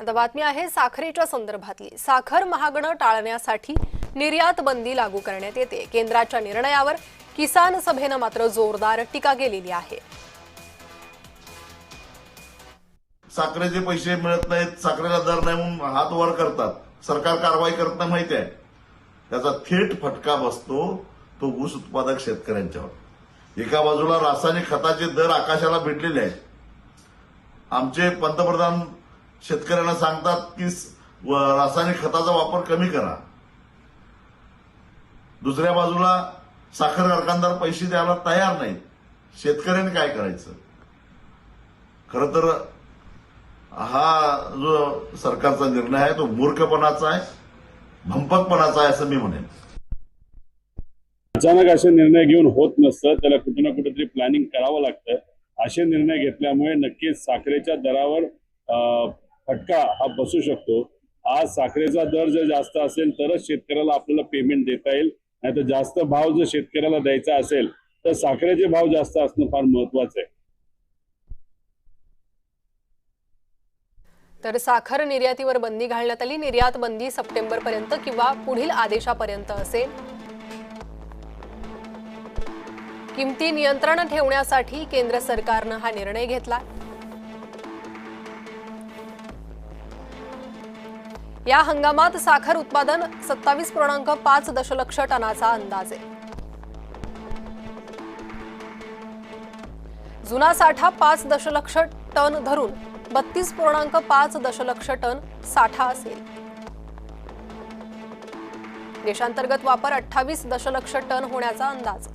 आता बातमी आहे साखरेच्या संदर्भातली। साखर महागणं टाळण्यासाठी निर्यात बंदी लागू करण्यात येते। केंद्राच्या निर्णयावर किसान सभेने मात्र जोरदार टीका केलेली आहे। साखरेचे पैसे मिळत नाहीत, साखरेला दर नाही म्हणून हात वर करतात, सरकार कारवाई करत नाही माहिती आहे। त्याचा थेट फटका बसतो तो ऊस उत्पादक शेतकऱ्यांच्यावर। एका बाजूला रासायनिक खताचे दर आकाशाला भिडलेले आहेत। आमचे पंतप्रधान शेतकऱ्यांना सांगतात की रासायनिक खताचा वापर कमी करा। दुसऱ्या बाजूला साखर कारखानदार पैसे द्यायला तयार नाहीत। शेतकऱ्यांनी काय करायचं? खरं तर हा जो सरकारचा निर्णय आहे तो मूर्खपणाचा आहे, भंपकपणाचा आहे असं मी म्हणेन। अचानक असे निर्णय घेऊन होत नसतं, त्याला कुठे ना कुठेतरी प्लॅनिंग करावं लागतं। असे निर्णय घेतल्यामुळे नक्कीच साखरेच्या दरावर फटका हा बसू शकतो। आज साखरेचा दर जर जास्त असेल तरच शेतकऱ्याला आपल्याला पेमेंट देता येईल, नाहीतर जास्त भाव जर शेतकऱ्याला द्यायचा असेल तर साखरेचे भाव जास्त असणं फार महत्वाचं आहे। तर साखर निर्यातीवर बंदी घालण्यात आली। निर्यात बंदी सप्टेंबर पर्यंत किंवा पुढील आदेशापर्यंत असेल। किमती नियंत्रण ठेवण्यासाठी केंद्र सरकारने हा निर्णय घेतला। या हंगामात साखर उत्पादन 27.5 दशलक्ष टनाचा अंदाज आहे। जुना साठा 5 दशलक्ष टन धरून 32.5 दशलक्ष टन साठा असेल। देशांतर्गत वापर 28 दशलक्ष टन होण्याचा अंदाज।